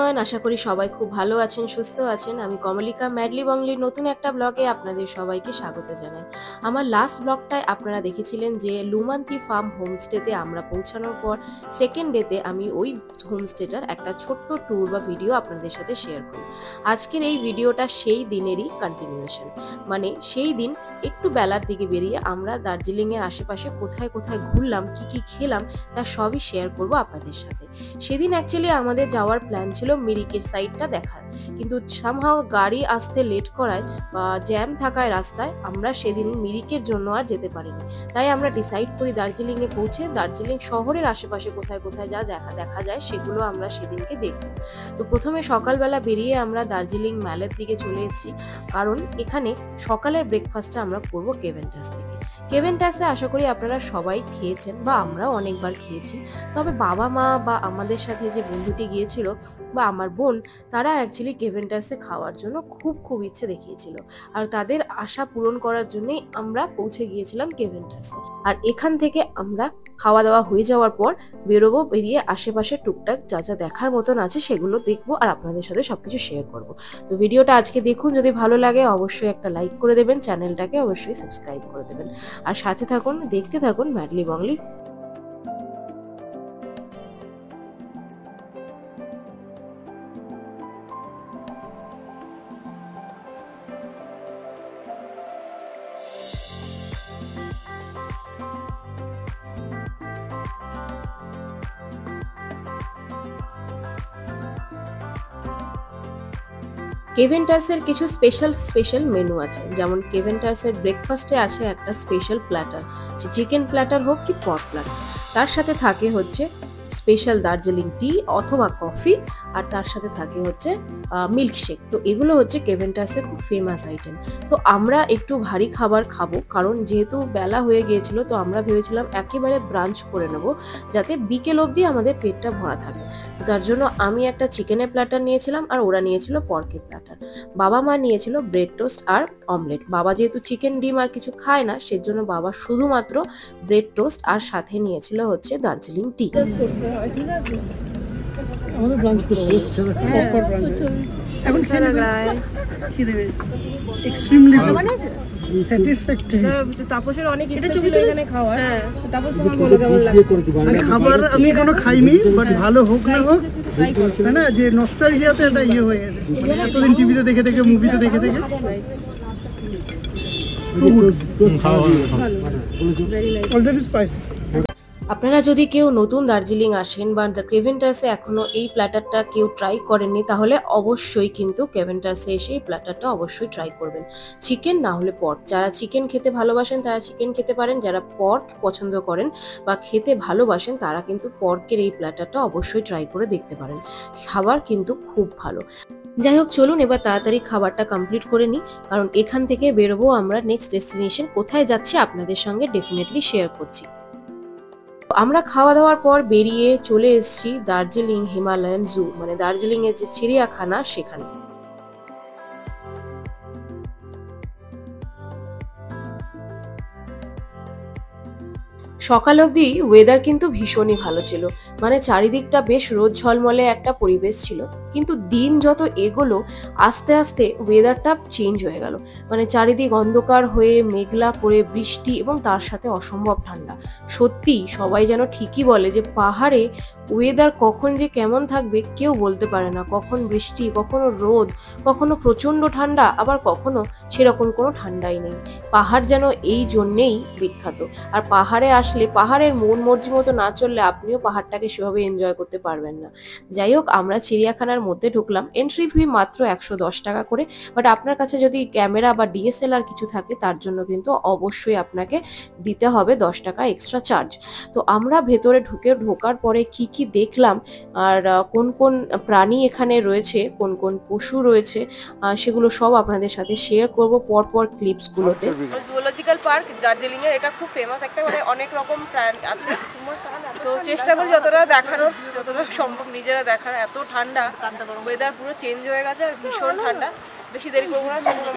Everyone, আশা করি সবাই খুব ভালো আছেন, সুস্থ আছেন। আমি কমলিকা ম্যাডলি বাংলির নতুন একটা ব্লগে আপনাদের সবাইকে স্বাগত জানাই। আমার লাস্ট ব্লগটায় আপনারা দেখেছিলেন যে লুমান্তি ফার্ম হোমস্টেতে আমরা পৌঁছানোর পর সেকেন্ড ডেতে আমি ওই হোমস্টেটার একটা ছোট্ট ট্যুর বা ভিডিও আপনাদের সাথে শেয়ার করি। আজকের এই ভিডিওটা সেই দিনেরই কন্টিনিউয়েশন, মানে সেই দিন একটু বেলার দিকে বেরিয়ে আমরা দার্জিলিংয়ের আশেপাশে কোথায় কোথায় ঘুরলাম, কি কি খেলাম, তার সবই শেয়ার করব আপনাদের সাথে। সেদিন অ্যাকচুয়ালি আমাদের যাওয়ার প্ল্যান ছিল মিরিকের সাইডটা দেখার, কিন্তু সামহাও গাড়ি আসতে লেট করায় বা জ্যাম থাকায় রাস্তায় আমরা সেদিন মিরিকের জন্য আর যেতে পারিনি। তাই আমরা ডিসাইড করি দার্জিলিংয়ে পৌঁছে দার্জিলিং শহরের আশেপাশে কোথায় কোথায় যা দেখা যায় সেগুলো আমরা সেদিনকে দেখব। তো প্রথমে সকালবেলা বেরিয়ে আমরা দার্জিলিং ম্যালের দিকে চলে এসেছি, কারণ এখানে সকালের ব্রেকফাস্টটা আমরা করব কেভেন্টাস থেকে। কেভেন্টাসে আশা করি আপনারা সবাই খেয়েছেন বা আমরাও অনেকবার খেয়েছি, তবে বাবা মা বা আমাদের সাথে যে বন্ধুটি গিয়েছিল বা আমার বোন, তারা অ্যাকচুয়ালি কেভেন্টাসে খাওয়ার জন্য খুব ইচ্ছে দেখিয়েছিল, আর তাদের আশা পূরণ করার জন্যই আমরা পৌঁছে গিয়েছিলাম কেভেন্টাসে। আর এখান থেকে আমরা খাওয়া দাওয়া হয়ে যাওয়ার পর বেরোবো, বেরিয়ে আশেপাশে টুকটাক যা যা দেখার মতন আছে সেগুলো দেখবো আর আপনাদের সাথে সবকিছু শেয়ার করব। তো ভিডিওটা আজকে দেখুন, যদি ভালো লাগে অবশ্যই একটা লাইক করে দেবেন, চ্যানেলটাকে অবশ্যই সাবস্ক্রাইব করে দেবেন, আর সাথে থাকুন, দেখতে থাকুন ম্যাডলি বাংলি। কেভেন্টাসের কিছু স্পেশাল মেনু আছে, যেমন কেভেন্টাসের ব্রেকফাস্টে আছে একটা স্পেশাল প্ল্যাটার, চিকেন প্ল্যাটার হোক কি পর্ক প্ল্যাটার, তার সাথে থাকে হচ্ছে স্পেশাল দার্জিলিং টি অথবা কফি, আর তার সাথে থাকে হচ্ছে মিল্কশেক। তো এগুলো হচ্ছে কেভেন্টাসের খুব ফেমাস আইটেম। তো আমরা একটু ভারী খাবার খাবো, কারণ যেহেতু বেলা হয়ে গিয়েছিল, তো আমরা ভেবেছিলাম একেবারে ব্রাঞ্চ করে নেব যাতে বিকেল অবধি আমাদের পেটটা ভরা থাকে। তার জন্য আমি একটা চিকেনের প্ল্যাটার নিয়েছিলাম আর ওরা নিয়েছিল পর্কের প্ল্যাটার। বাবা মা নিয়েছিল ব্রেড টোস্ট আর অমলেট। বাবা যেহেতু চিকেন ডিম আর কিছু খায় না, সেজন্য বাবা শুধুমাত্র ব্রেড টোস্ট আর সাথে নিয়েছিল হচ্ছে দার্জিলিং টি। আমাদের ব্রাঞ্চ করে প্রপার ব্রাঞ্চ এখন খেয়ে লাগায় কি দেবে এক্সট্রিমলি স্যাটিসফ্যাক্টরি। তাপসের অনেক ইচ্ছা ছিল এখানে খাওয়ার। তাপস তোমার বলো কেমন লাগছে? খাবার আমি এখনো খাইনি, বাট ভালো হোক না হোক, তাই না, যে নস্টালজিয়াতে একটা ইয়ে হয়ে গেছে, মানে এতদিন টিভিতে দেখে দেখে, মুভিতে দেখে দেখে। Already spicy. আপনারা যদি কেউ নতুন দার্জিলিং আসেন বা কেভেন্টাসে এখনো এই প্ল্যাটারটা কেউ ট্রাই করেননি, তাহলে অবশ্যই কিন্তু কেভেন্টাসে এসে এই প্ল্যাটারটা অবশ্যই ট্রাই করবেন। চিকেন না হলে পর্ক, যারা চিকেন খেতে ভালোবাসেন তারা চিকেন খেতে পারেন, যারা পর্ক পছন্দ করেন বা খেতে ভালোবাসেন তারা কিন্তু পর্কের এই প্ল্যাটারটা অবশ্যই ট্রাই করে দেখতে পারেন। খাবার কিন্তু খুব ভালো। যাই হোক, চলুন এবার তাড়াতাড়ি খাবারটা কমপ্লিট করে নিই, কারণ এখান থেকে বেরোবো আমরা নেক্সট ডেস্টিনেশন কোথায় যাচ্ছি আপনাদের সঙ্গে ডেফিনেটলি শেয়ার করছি। আমরা খাওয়া দাওয়ার পর বেরিয়ে চলে এসেছি দার্জিলিং হিমালয়ান জু, মানে দার্জিলিং এর যে চিড়িয়াখানা সেখানে। সকাল অবধি ওয়েদার কিন্তু ভীষণই ভালো ছিল, মানে চারিদিকটা বেশ রোদ ঝলমলে একটা পরিবেশ ছিল, কিন্তু দিন যত এগোলো আস্তে আস্তে ওয়েদারটা চেঞ্জ হয়ে গেল, মানে চারিদিক অন্ধকার হয়ে মেঘলা করে বৃষ্টি এবং তার সাথে অসম্ভব ঠান্ডা। সত্যি সবাই যেন ঠিকই বলে যে পাহাড়ে ওয়েদার কখন যে কেমন থাকবে কেউ বলতে পারে না, কখন বৃষ্টি, কখনো রোদ, কখনো প্রচণ্ড ঠান্ডা, আবার কখনো সেরকম কোনো ঠান্ডাই নেই। পাহাড় যেন এই জন্যেই বিখ্যাত, আর পাহাড়ে আসলে পাহাড়ের মন মর্জি মতো না চললে আপনিও পাহাড়টাকে সেভাবে এনজয় করতে পারবেন না। যাই হোক, আমরা চিড়িয়াখানার মধ্যে ঢুকলাম, এন্ট্রি ফি মাত্র 110 টাকা করে, বাট আপনার কাছে যদি ক্যামেরা বা ডিএসএলআর কিছু থাকে তার জন্য কিন্তু অবশ্যই আপনাকে দিতে হবে 10 টাকা এক্সট্রা চার্জ। তো আমরা ভেতরে ঢোকার পরে কি কি দেখলাম আর কোন কোন প্রাণী এখানে রয়েছে, কোন কোন পশু রয়েছে, সেগুলো সব আপনাদের সাথে শেয়ার করব পরপর ক্লিপসগুলোতে। জুলজিক্যাল পার্ক দার্জিলিং এর এটা খুব ফেমাস একটা, মানে অনেক রকম প্রাণী আছে, তো চেষ্টা করি যতটা দেখানোর, যতটা সম্ভব নিজেরা দেখার। এত ঠান্ডা, ওয়েদার পুরো চেঞ্জ হয়ে গেছে আর ভীষণ ঠান্ডা। বেশি দেরি করবো না, চলুন।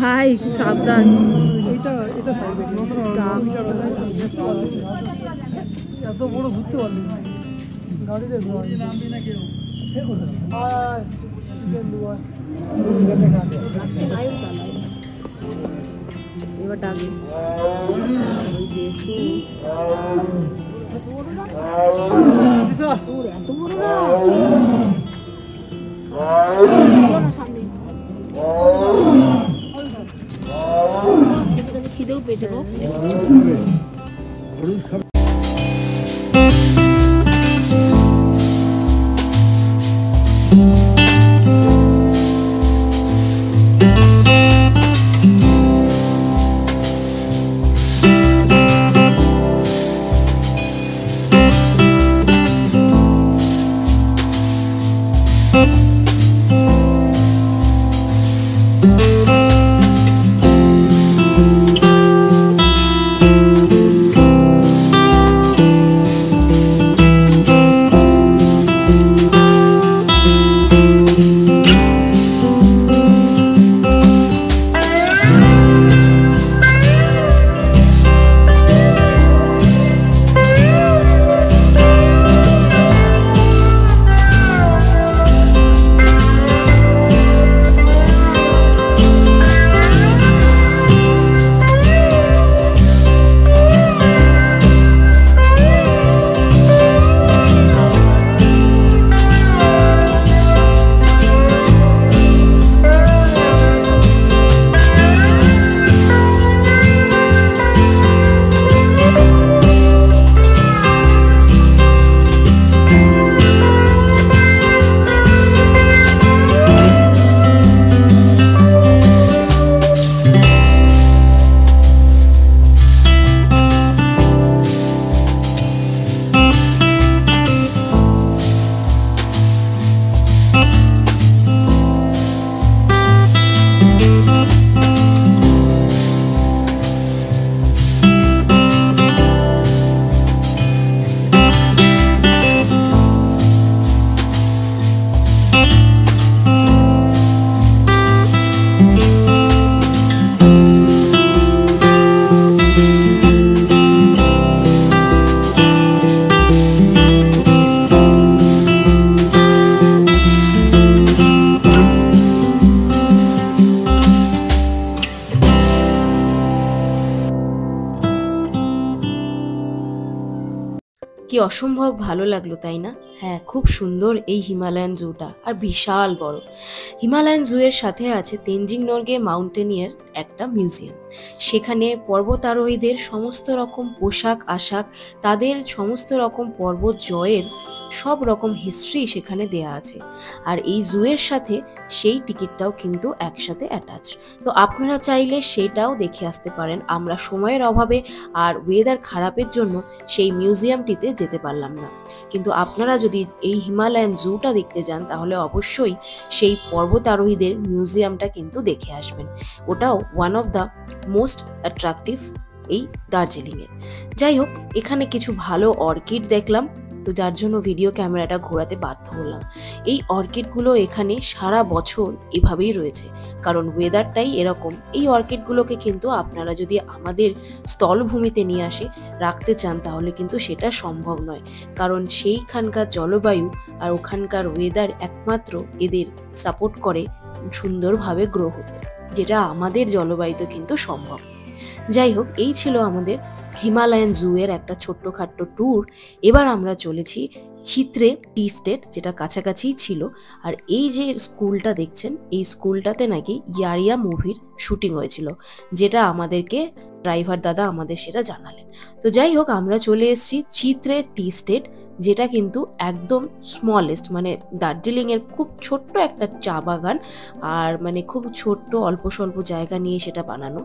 ভাই একটু সাবধান। এটা সাইডে এত বড় ঘুরতে পারলি গাড়িতে নামবি না কেউ এবার ডাকবে এত বড় খিদেও পেয়েছে গো। কি অসম্ভব ভালো লাগলো তাই না? হ্যাঁ, খুব সুন্দর এই হিমালয়ান জুটা, আর বিশাল বড়। হিমালয়ান জু এর সাথে আছে তেনজিং নরগে মাউন্টেনিয়ার একটা মিউজিয়াম। সেখানে পর্বতারোহীদের সমস্ত রকম পোশাক আশাক, তাদের সমস্ত রকম পর্বত জয়ের সব রকম হিস্ট্রি সেখানে দেয়া আছে। আর এই জু এর সাথে সেই টিকিটটাও কিন্তু একসাথে অ্যাটাচ। তো আপনারা চাইলে সেটাও দেখে আসতে পারেন। আমরা সময়ের অভাবে আর ওয়েদার খারাপের জন্য সেই মিউজিয়ামটিতে যেতে পারলাম না, কিন্তু আপনারা যদি এই হিমালয়ান জুটা দেখতে যান তাহলে অবশ্যই সেই পর্বতারোহীদের মিউজিয়ামটা কিন্তু দেখে আসবেন। ওটাও one of the most attractive এই দার্জিলিংয়ের। যাই হোক, এখানে কিছু ভালো অর্কিড দেখলাম, তো যার জন্য ভিডিও ক্যামেরাটা ঘোরাতে বাধ্য হলাম। এই অর্কিডগুলো এখানে সারা বছর এভাবেই রয়েছে, কারণ ওয়েদারটাই এরকম। এই অর্কিডগুলোকে কিন্তু আপনারা যদি আমাদের স্থলভূমিতে নিয়ে আসে রাখতে চান তাহলে কিন্তু সেটা সম্ভব নয়, কারণ সেইখানকার জলবায়ু আর ওখানকার ওয়েদার একমাত্র এদের সাপোর্ট করে সুন্দরভাবে গ্রো হতে, যেটা আমাদের জলবায়ুতে কিন্তু সম্ভব। যাই হোক, এই ছিল আমাদের হিমালয়ান জু এর একটা ছোট্টখাট্ট ট্যুর। এবার আমরা চলেছি চিত্রে টি স্টেট, যেটা কাছাকাছিই ছিল। আর এই যে স্কুলটা দেখছেন, এই স্কুলটাতে নাকি ইয়ারিয়া মুভির শুটিং হয়েছিল, যেটা আমাদেরকে ড্রাইভার দাদা আমাদের সেটা জানালেন। তো যাই হোক, আমরা চলে এসেছি চিত্রে টি স্টেট, যেটা কিন্তু একদম স্মলেস্ট, মানে দার্জিলিংয়ের খুব ছোট্ট একটা চা বাগান, আর মানে খুব ছোট্ট অল্প স্বল্প জায়গা নিয়ে সেটা বানানো।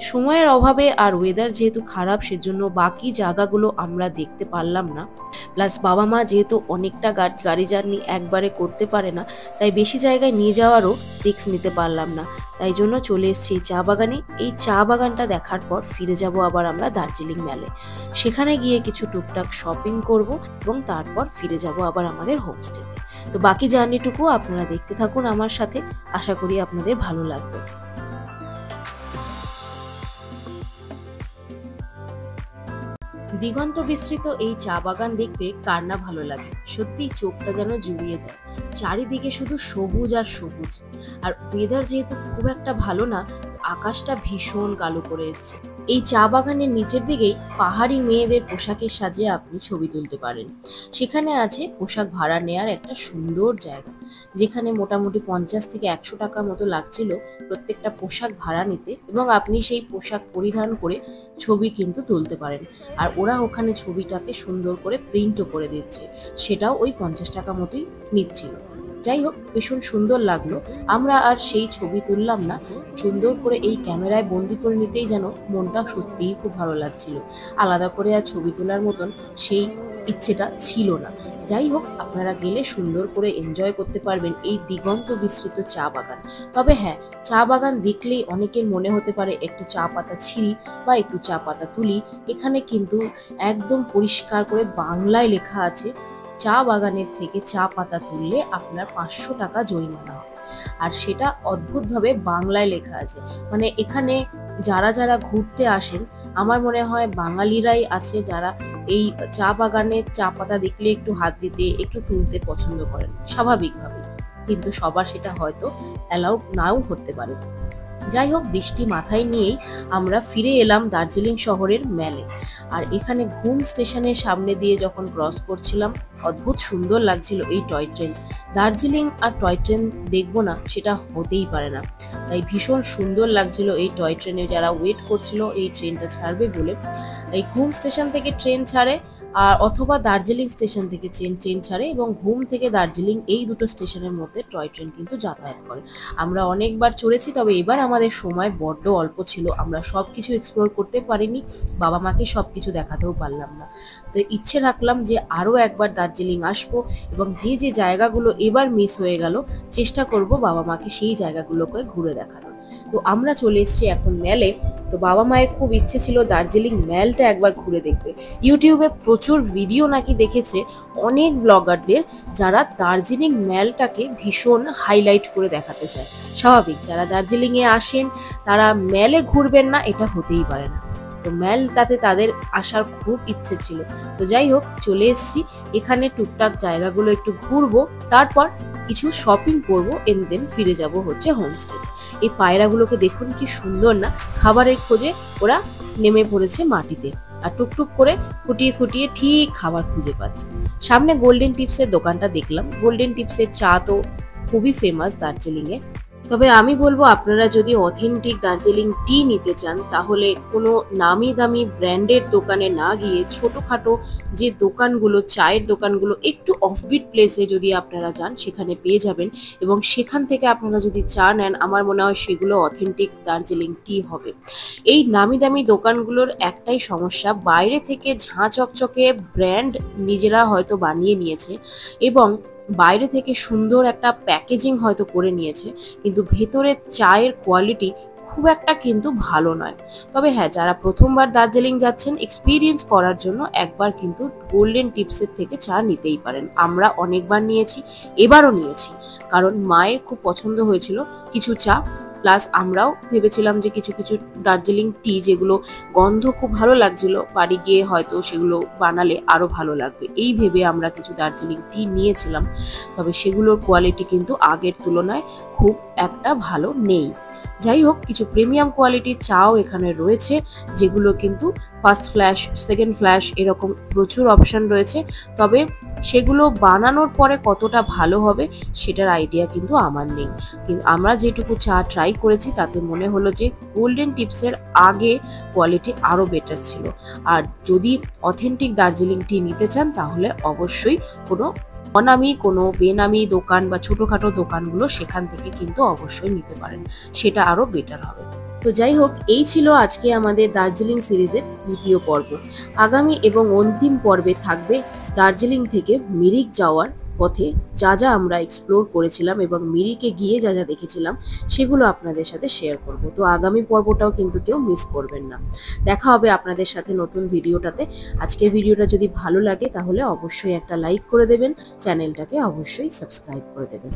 সময়ের অভাবে আর ওয়েদার যেহেতু খারাপ, সেজন্য বাকি জায়গাগুলো আমরা দেখতে পারলাম না। প্লাস বাবা মা যেহেতু অনেকটা গাড়ি জার্নি একবারে করতে পারে না, তাই বেশি জায়গায় নিয়ে যাওয়ারও রিস্ক নিতে পারলাম না। তাই জন্য চলে এসেছি এই চা বাগানে। এই চা বাগানটা দেখার পর ফিরে যাব আবার আমরা দার্জিলিং মেলে। সেখানে গিয়ে কিছু টুকটাক শপিং করব এবং তারপর ফিরে যাব আবার আমাদের হোমস্টেতে। তো বাকি জার্নিটুকু আপনারা দেখতে থাকুন আমার সাথে, আশা করি আপনাদের ভালো লাগবে। দিগন্ত বিস্তৃত এই চা বাগান দেখতে কার না ভালো লাগে, সত্যি চোখটা যেন জুড়িয়ে যায়। চারিদিকে শুধু সবুজ আর সবুজ। আর ওয়েদার যেহেতু খুব একটা ভালো না, তো আকাশটা ভীষণ কালো করে এসছে। এই চা বাগানের নিচের দিকেই পাহাড়ি মেয়েদের পোশাকের সাজে আপনি ছবি তুলতে পারেন। সেখানে আছে পোশাক ভাড়া নেয়ার একটা সুন্দর জায়গা, যেখানে মোটামুটি 50 থেকে 100 টাকা মতো লাগছিল প্রত্যেকটা পোশাক ভাড়া নিতে, এবং আপনি সেই পোশাক পরিধান করে ছবি কিন্তু তুলতে পারেন। আর ওরা ওখানে ছবিটাকে সুন্দর করে প্রিন্টও করে দিচ্ছে, সেটাও ওই 50 টাকা মতোই নিচ্ছিল। যাই হোক, ভীষণ সুন্দর লাগলো। আমরা আর সেই ছবি তুললাম না, সুন্দর করে এই ক্যামেরায় বন্দি করে নিতেই যেন মনটা সত্যিই খুব ভালো লাগছিল। আলাদা করে আর ছবি তোলার মতন সেই ইচ্ছেটা ছিল না। যাই হোক, আপনারা গেলে সুন্দর করে এনজয় করতে পারবেন এই দিগন্ত বিস্তৃত চা বাগান। তবে হ্যাঁ, চা বাগান দেখলেই অনেকের মনে হতে পারে একটু চা পাতা ছিঁড়ি বা একটু চা পাতা তুলি। এখানে কিন্তু একদম পরিষ্কার করে বাংলায় লেখা আছে, চা বাগানের থেকে চা পাতা তুললে আপনার 500 টাকা জরিমানা হবে। আর সেটা অদ্ভুতভাবে বাংলায় লেখা আছে। মানে এখানে যারা যারা ঘুরতে আসেন, আমার মনে হয় বাঙালিরাই আছে যারা এই চা বাগানে চা পাতা দেখলে একটু হাত দিতে, একটু তুলতে পছন্দ করেন স্বাভাবিকভাবে। কিন্তু সবার সেটা হয়তো অ্যালাউ নাও করতে পারে। যাই হোক, বৃষ্টি মাথায় নিয়েই আমরা ফিরে এলাম দার্জিলিং শহরের ম্যালে। আর এখানে ঘুম স্টেশনের সামনে দিয়ে যখন ক্রস করছিলাম, অদ্ভুত সুন্দর লাগছিল এই টয় ট্রেন। দার্জিলিং আর টয় ট্রেন দেখবো না, সেটা হতেই পারে না। তাই ভীষণ সুন্দর লাগছিল এই টয় ট্রেনে যারা ওয়েট করছিল এই ট্রেনটা ছাড়বে বলে। এই ঘুম স্টেশন থেকে ট্রেন ছাড়ে, আর অথবা দার্জিলিং স্টেশন থেকে ট্রেন ছাড়ে, এবং ঘুম থেকে দার্জিলিং এই দুটো স্টেশনের মধ্যে টয় ট্রেন কিন্তু যাতায়াত করে। আমরা অনেকবার চড়েছি, তবে এবার আমাদের সময় বড্ড অল্প ছিল, আমরা সব কিছু এক্সপ্লোর করতে পারিনি, বাবা মাকে সব কিছু দেখাতেও পারলাম না। তো ইচ্ছে রাখলাম যে আরও একবার দার্জিলিং আসবো, এবং যে যে জায়গাগুলো এবার মিস হয়ে গেল চেষ্টা করব বাবা মাকে সেই জায়গাগুলোকে ঘুরে দেখানোর। তো আমরা চলে এসেছি এখন ম্যালে। তো বাবা মায়ের খুব ইচ্ছে ছিল দার্জিলিং ম্যালটা একবার ঘুরে দেখবে। ইউটিউবে প্রচুর ভিডিও নাকি দেখেছে অনেক ব্লগারদের, যারা দার্জিলিং ম্যালটাকে ভীষণ হাইলাইট করে দেখাতে চায়। স্বাভাবিক, যারা দার্জিলিংয়ে আসেন তারা ম্যালে ঘুরবেন না, এটা হতেই পারে না। তো ম্যালটাতে তাদের আসার খুব ইচ্ছে ছিল। তো যাই হোক, চলে এসেছি এখানে, টুকটাক জায়গাগুলো একটু ঘুরবো, তারপর কিছু শপিং করবো, এন্ড দেন ফিরে যাব হচ্ছে হোমস্টেতে। এই পায়রাগুলোকে দেখুন কি সুন্দর না, খাবারের খোঁজে ওরা নেমে পড়েছে মাটিতে, আর টুকটুক করে খুঁটিয়ে খুঁটিয়ে ঠিক খাবার খুঁজে পাচ্ছে। সামনে গোল্ডেন টিপসের দোকানটা দেখলাম। গোল্ডেন টিপসের চা তো খুবই ফেমাস দার্জিলিংয়ে। তবে আমি বলবো, আপনারা যদি অথেন্টিক দার্জিলিং টি নিতে চান, তাহলে কোনো নামি দামি ব্র্যান্ডের দোকানে না গিয়ে ছোটোখাটো যে দোকানগুলো, চায়ের দোকানগুলো একটু অফবিট প্লেসে যদি আপনারা যান, সেখানে পেয়ে যাবেন। এবং সেখান থেকে আপনারা যদি চা নেন, আমার মনে হয় সেগুলো অথেন্টিক দার্জিলিং টি হবে। এই নামি দামি দোকানগুলোর একটাই সমস্যা, বাইরে থেকে ঝাঁ চকচকে ব্র্যান্ড নিজেরা হয়তো বানিয়ে নিয়েছে, এবং বাইরে থেকে সুন্দর একটা প্যাকেজিং হয়তো করে নিয়েছে, কিন্তু ভেতরের চায়ের কোয়ালিটি খুব একটা কিন্তু ভালো নয়। তবে হ্যাঁ, যারা প্রথমবার দার্জিলিং যাচ্ছেন এক্সপিরিয়েন্স করার জন্য একবার কিন্তু গোল্ডেন টিপসের থেকে চা নিতেই পারেন। আমরা অনেকবার নিয়েছি, এবারও নিয়েছি, কারণ মায়ের খুব পছন্দ হয়েছিল কিছু চা, প্লাস আমরাও ভেবেছিলাম যে কিছু কিছু দার্জিলিং টি যেগুলো গন্ধ খুব ভালো লাগছিল, বাড়ি গিয়ে হয়তো সেগুলো বানালে আরও ভালো লাগবে, এই ভেবে আমরা কিছু দার্জিলিং টি নিয়েছিলাম। তবে সেগুলোর কোয়ালিটি কিন্তু আগের তুলনায় খুব একটা ভালো নেই। যাই হোক, কিছু প্রিমিয়াম কোয়ালিটির চাও এখানে রয়েছে, যেগুলো কিন্তু ফার্স্ট ফ্ল্যাশ, সেকেন্ড ফ্ল্যাশ, এরকম প্রচুর অপশান রয়েছে। তবে সেগুলো বানানোর পরে কতটা ভালো হবে সেটার আইডিয়া কিন্তু আমার নেই। কিন্তু আমরা যেটুকু চা ট্রাই করেছি তাতে মনে হলো যে গোল্ডেন টিপসের আগে কোয়ালিটি আরও বেটার ছিল। আর যদি অথেন্টিক দার্জিলিং টি নিতে চান, তাহলে অবশ্যই কোনো অনামি, কোনো বেনামি দোকান বা ছোটোখাটো দোকানগুলো, সেখান থেকে কিন্তু অবশ্যই নিতে পারেন, সেটা আরও বেটার হবে। তো যাই হোক, এই ছিল আজকে আমাদের দার্জিলিং সিরিজের তৃতীয় পর্ব। আগামী এবং অন্তিম পর্বে থাকবে দার্জিলিং থেকে মিরিক যাওয়ার পথে যা যা আমরা এক্সপ্লোর করেছিলাম এবং মিরিকে গিয়ে যা যা দেখেছিলাম, সেগুলো আপনাদের সাথে শেয়ার করব। তো আগামী পর্বটাও কিন্তু কেউ মিস করবেন না। দেখা হবে আপনাদের সাথে নতুন ভিডিওটাতে। আজকের ভিডিওটা যদি ভালো লাগে তাহলে অবশ্যই একটা লাইক করে দেবেন, চ্যানেলটাকে অবশ্যই সাবস্ক্রাইব করে দেবেন।